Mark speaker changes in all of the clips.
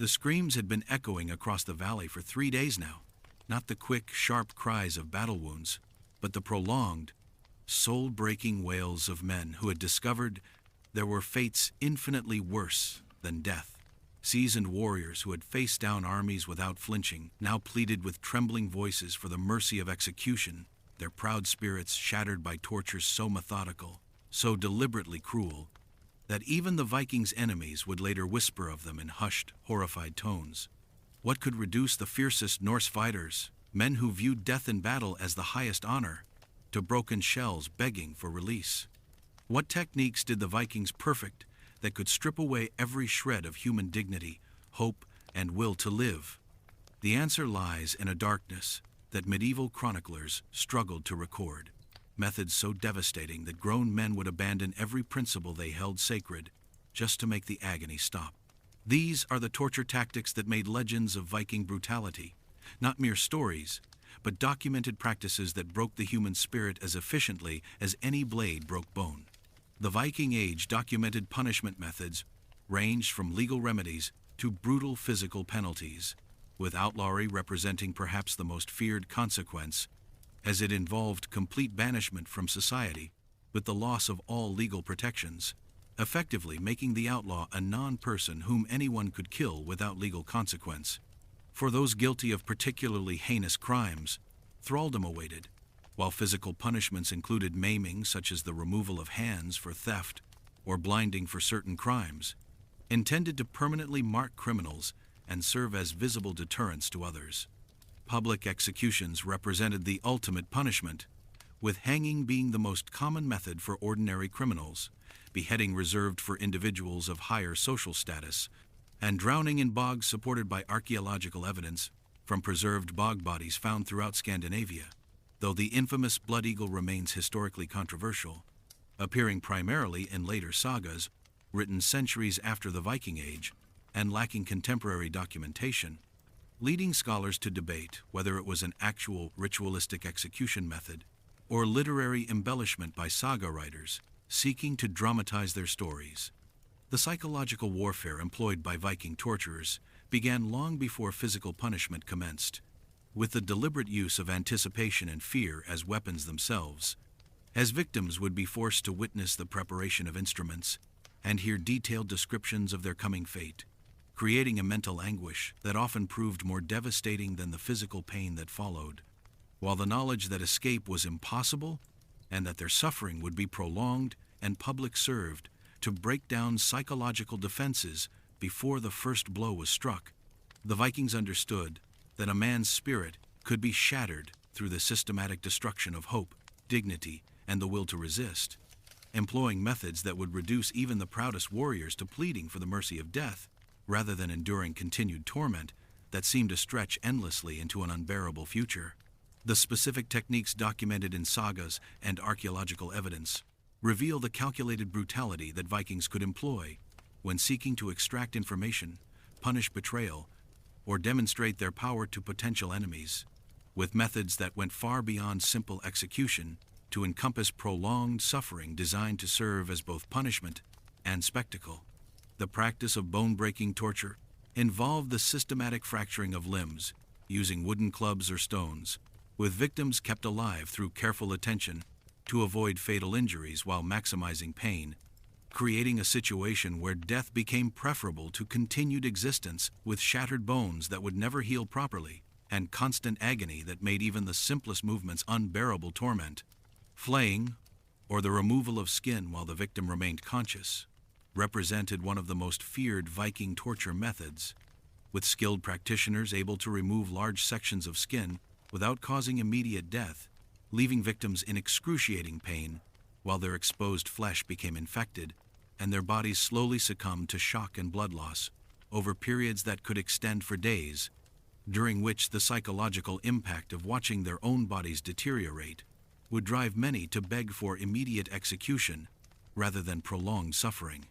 Speaker 1: The screams had been echoing across the valley for 3 days now, not the quick, sharp cries of battle wounds, but the prolonged, soul-breaking wails of men who had discovered there were fates infinitely worse than death. Seasoned warriors who had faced down armies without flinching now pleaded with trembling voices for the mercy of execution, their proud spirits shattered by tortures so methodical, so deliberately cruel, that even the Vikings' enemies would later whisper of them in hushed, horrified tones. What could reduce the fiercest Norse fighters, men who viewed death in battle as the highest honor, to broken shells begging for release? What techniques did the Vikings perfect that could strip away every shred of human dignity, hope, and will to live? The answer lies in a darkness that medieval chroniclers struggled to record. Methods so devastating that grown men would abandon every principle they held sacred just to make the agony stop. These are the torture tactics that made legends of Viking brutality, not mere stories, but documented practices that broke the human spirit as efficiently as any blade broke bone. The Viking Age documented punishment methods ranged from legal remedies to brutal physical penalties, with outlawry representing perhaps the most feared consequence, as it involved complete banishment from society with the loss of all legal protections, effectively making the outlaw a non-person whom anyone could kill without legal consequence. For those guilty of particularly heinous crimes, thraldom awaited, while physical punishments included maiming, such as the removal of hands for theft or blinding for certain crimes, intended to permanently mark criminals and serve as visible deterrents to others. Public executions represented the ultimate punishment, with hanging being the most common method for ordinary criminals, beheading reserved for individuals of higher social status, and drowning in bogs supported by archaeological evidence from preserved bog bodies found throughout Scandinavia. Though the infamous blood eagle remains historically controversial, appearing primarily in later sagas, written centuries after the Viking Age, and lacking contemporary documentation, leading scholars to debate whether it was an actual ritualistic execution method or literary embellishment by saga writers seeking to dramatize their stories. The psychological warfare employed by Viking torturers began long before physical punishment commenced, with the deliberate use of anticipation and fear as weapons themselves, as victims would be forced to witness the preparation of instruments and hear detailed descriptions of their coming fate, creating a mental anguish that often proved more devastating than the physical pain that followed. While the knowledge that escape was impossible and that their suffering would be prolonged and public served to break down psychological defenses before the first blow was struck, the Vikings understood that a man's spirit could be shattered through the systematic destruction of hope, dignity, and the will to resist, employing methods that would reduce even the proudest warriors to pleading for the mercy of death, rather than enduring continued torment that seemed to stretch endlessly into an unbearable future. The specific techniques documented in sagas and archaeological evidence reveal the calculated brutality that Vikings could employ when seeking to extract information, punish betrayal, or demonstrate their power to potential enemies, with methods that went far beyond simple execution to encompass prolonged suffering designed to serve as both punishment and spectacle. The practice of bone-breaking torture involved the systematic fracturing of limbs using wooden clubs or stones, with victims kept alive through careful attention to avoid fatal injuries while maximizing pain, creating a situation where death became preferable to continued existence with shattered bones that would never heal properly and constant agony that made even the simplest movements unbearable torment. Flaying, or the removal of skin while the victim remained conscious, represented one of the most feared Viking torture methods, with skilled practitioners able to remove large sections of skin without causing immediate death, leaving victims in excruciating pain while their exposed flesh became infected and their bodies slowly succumbed to shock and blood loss over periods that could extend for days, during which the psychological impact of watching their own bodies deteriorate would drive many to beg for immediate execution rather than prolonged suffering.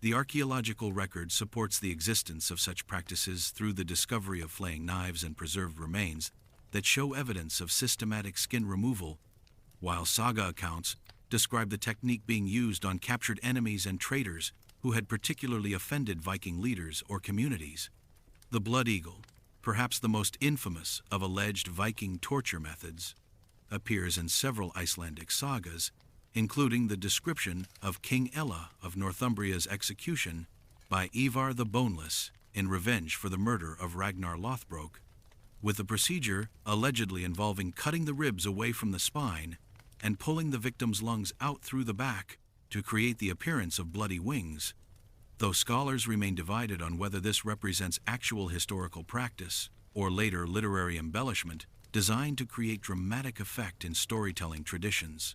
Speaker 1: The archaeological record supports the existence of such practices through the discovery of flaying knives and preserved remains that show evidence of systematic skin removal, while saga accounts describe the technique being used on captured enemies and traitors who had particularly offended Viking leaders or communities. The blood eagle, perhaps the most infamous of alleged Viking torture methods, appears in several Icelandic sagas, including the description of King Ella of Northumbria's execution by Ivar the Boneless in revenge for the murder of Ragnar Lothbrok, with the procedure allegedly involving cutting the ribs away from the spine and pulling the victim's lungs out through the back to create the appearance of bloody wings, though scholars remain divided on whether this represents actual historical practice or later literary embellishment designed to create dramatic effect in storytelling traditions.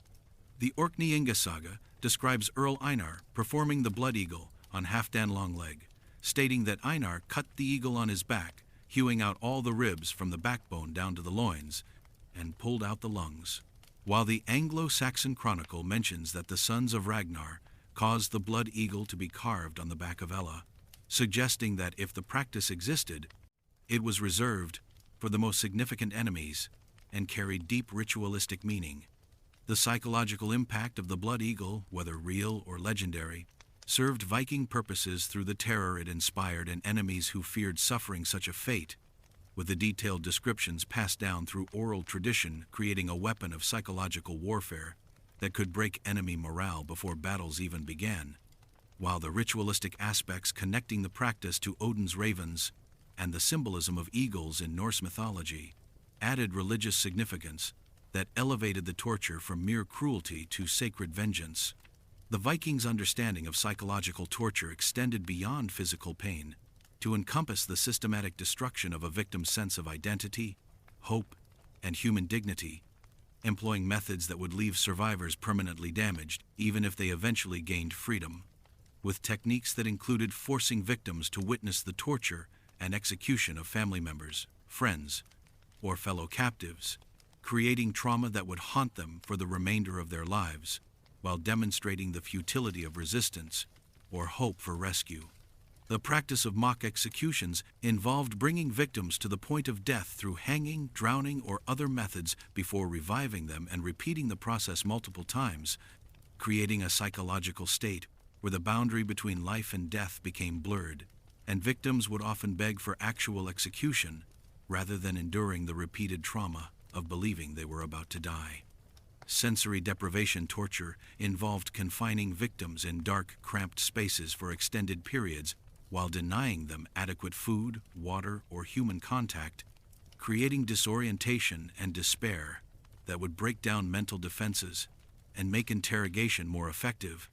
Speaker 1: The Orkneyinga saga describes Earl Einar performing the blood eagle on Halfdan Longleg, stating that Einar cut the eagle on his back, hewing out all the ribs from the backbone down to the loins, and pulled out the lungs, while the Anglo-Saxon Chronicle mentions that the sons of Ragnar caused the blood eagle to be carved on the back of Ella, suggesting that if the practice existed, it was reserved for the most significant enemies and carried deep ritualistic meaning. The psychological impact of the blood eagle, whether real or legendary, served Viking purposes through the terror it inspired in enemies who feared suffering such a fate, with the detailed descriptions passed down through oral tradition creating a weapon of psychological warfare that could break enemy morale before battles even began, while the ritualistic aspects connecting the practice to Odin's ravens and the symbolism of eagles in Norse mythology added religious significance that elevated the torture from mere cruelty to sacred vengeance. The Vikings' understanding of psychological torture extended beyond physical pain to encompass the systematic destruction of a victim's sense of identity, hope, and human dignity, employing methods that would leave survivors permanently damaged even if they eventually gained freedom, with techniques that included forcing victims to witness the torture and execution of family members, friends, or fellow captives, creating trauma that would haunt them for the remainder of their lives, while demonstrating the futility of resistance or hope for rescue. The practice of mock executions involved bringing victims to the point of death through hanging, drowning, or other methods before reviving them and repeating the process multiple times, creating a psychological state where the boundary between life and death became blurred, and victims would often beg for actual execution rather than enduring the repeated trauma of believing they were about to die. Sensory deprivation torture involved confining victims in dark, cramped spaces for extended periods while denying them adequate food, water, or human contact, creating disorientation and despair that would break down mental defenses and make interrogation more effective,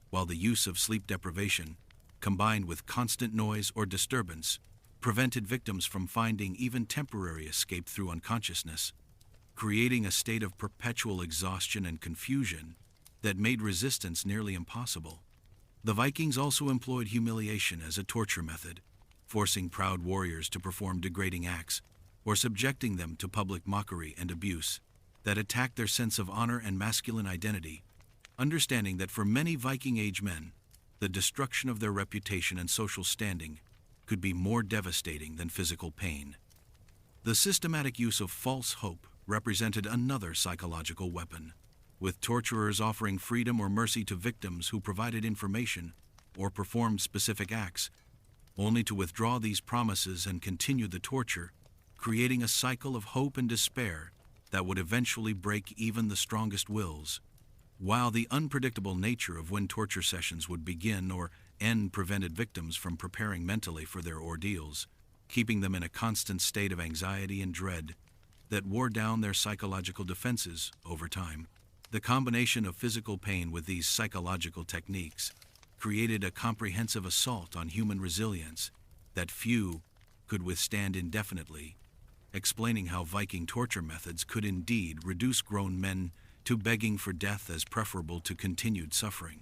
Speaker 1: while the use of sleep deprivation, combined with constant noise or disturbance, prevented victims from finding even temporary escape through unconsciousness, creating a state of perpetual exhaustion and confusion that made resistance nearly impossible. The Vikings also employed humiliation as a torture method, forcing proud warriors to perform degrading acts or subjecting them to public mockery and abuse that attacked their sense of honor and masculine identity, understanding that for many Viking-age men, the destruction of their reputation and social standing could be more devastating than physical pain. The systematic use of false hope represented another psychological weapon, with torturers offering freedom or mercy to victims who provided information or performed specific acts, only to withdraw these promises and continue the torture, creating a cycle of hope and despair that would eventually break even the strongest wills. While the unpredictable nature of when torture sessions would begin or end prevented victims from preparing mentally for their ordeals, keeping them in a constant state of anxiety and dread that wore down their psychological defenses over time. The combination of physical pain with these psychological techniques created a comprehensive assault on human resilience that few could withstand indefinitely, explaining how Viking torture methods could indeed reduce grown men to begging for death as preferable to continued suffering.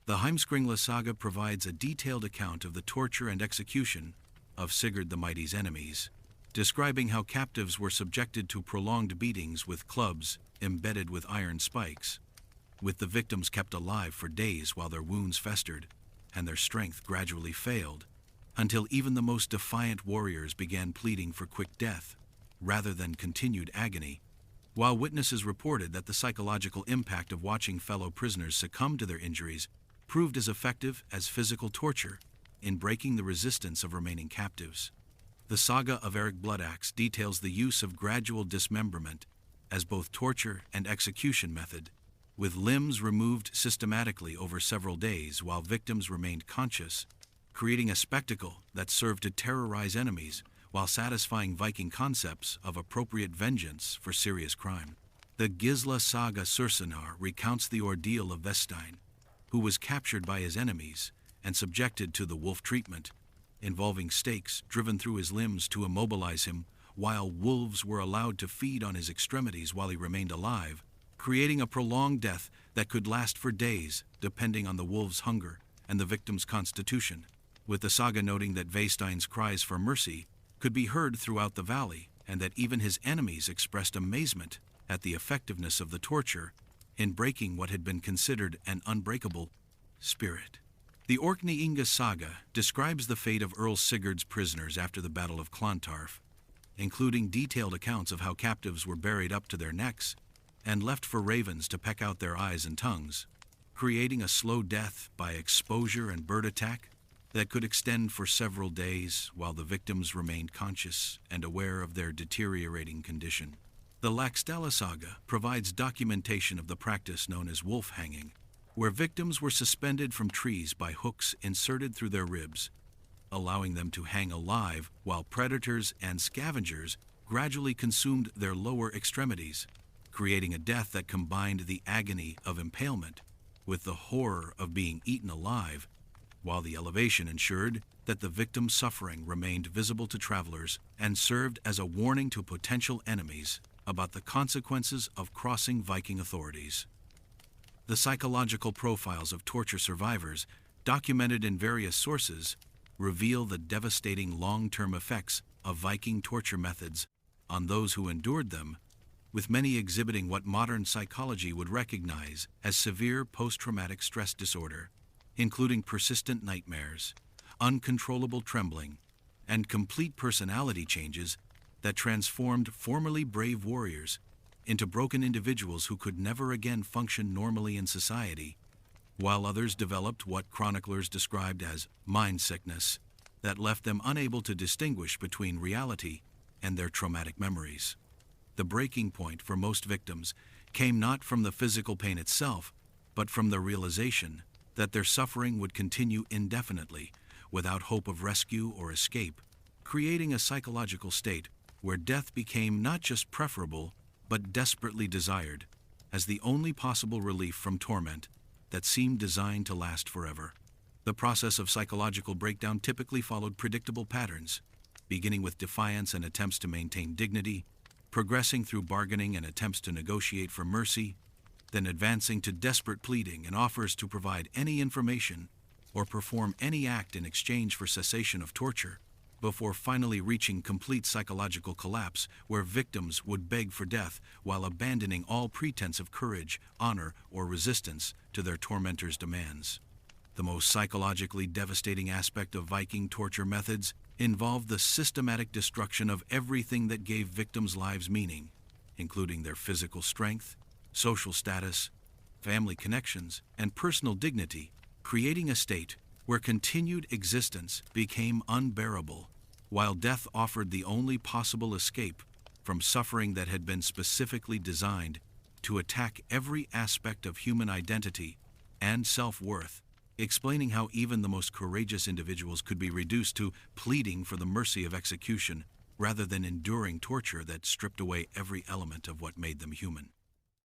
Speaker 1: The Heimskringla saga provides a detailed account of the torture and execution of Sigurd the Mighty's enemies, describing how captives were subjected to prolonged beatings with clubs embedded with iron spikes, with the victims kept alive for days while their wounds festered and their strength gradually failed, until even the most defiant warriors began pleading for quick death rather than continued agony, while witnesses reported that the psychological impact of watching fellow prisoners succumb to their injuries proved as effective as physical torture in breaking the resistance of remaining captives. The Saga of Eric Bloodaxe details the use of gradual dismemberment as both torture and execution method, with limbs removed systematically over several days while victims remained conscious, creating a spectacle that served to terrorize enemies while satisfying Viking concepts of appropriate vengeance for serious crime. The Gisla Saga Sursenar recounts the ordeal of Vestine, who was captured by his enemies and subjected to the wolf treatment, involving stakes driven through his limbs to immobilize him, while wolves were allowed to feed on his extremities while he remained alive, creating a prolonged death that could last for days, depending on the wolf's hunger and the victim's constitution, with the saga noting that Vestein's cries for mercy could be heard throughout the valley, and that even his enemies expressed amazement at the effectiveness of the torture in breaking what had been considered an unbreakable spirit. The Orkney Inga saga describes the fate of Earl Sigurd's prisoners after the Battle of Clontarf, including detailed accounts of how captives were buried up to their necks and left for ravens to peck out their eyes and tongues, creating a slow death by exposure and bird attack that could extend for several days while the victims remained conscious and aware of their deteriorating condition. The Laxdala saga provides documentation of the practice known as wolf hanging, where victims were suspended from trees by hooks inserted through their ribs, allowing them to hang alive while predators and scavengers gradually consumed their lower extremities, creating a death that combined the agony of impalement with the horror of being eaten alive, while the elevation ensured that the victim's suffering remained visible to travelers and served as a warning to potential enemies about the consequences of crossing Viking authorities. The psychological profiles of torture survivors, documented in various sources, reveal the devastating long-term effects of Viking torture methods on those who endured them, with many exhibiting what modern psychology would recognize as severe post-traumatic stress disorder, including persistent nightmares, uncontrollable trembling, and complete personality changes that transformed formerly brave warriors into broken individuals who could never again function normally in society, while others developed what chroniclers described as mind sickness that left them unable to distinguish between reality and their traumatic memories. The breaking point for most victims came not from the physical pain itself, but from the realization that their suffering would continue indefinitely without hope of rescue or escape, creating a psychological state where death became not just preferable but desperately desired as the only possible relief from torment that seemed designed to last forever. The process of psychological breakdown typically followed predictable patterns, beginning with defiance and attempts to maintain dignity, progressing through bargaining and attempts to negotiate for mercy, then advancing to desperate pleading and offers to provide any information or perform any act in exchange for cessation of torture, before finally reaching complete psychological collapse where victims would beg for death while abandoning all pretense of courage, honor, or resistance to their tormentors' demands. The most psychologically devastating aspect of Viking torture methods involved the systematic destruction of everything that gave victims' lives meaning, including their physical strength, social status, family connections, and personal dignity, creating a state where continued existence became unbearable, while death offered the only possible escape from suffering that had been specifically designed to attack every aspect of human identity and self-worth, explaining how even the most courageous individuals could be reduced to pleading for the mercy of execution rather than enduring torture that stripped away every element of what made them human.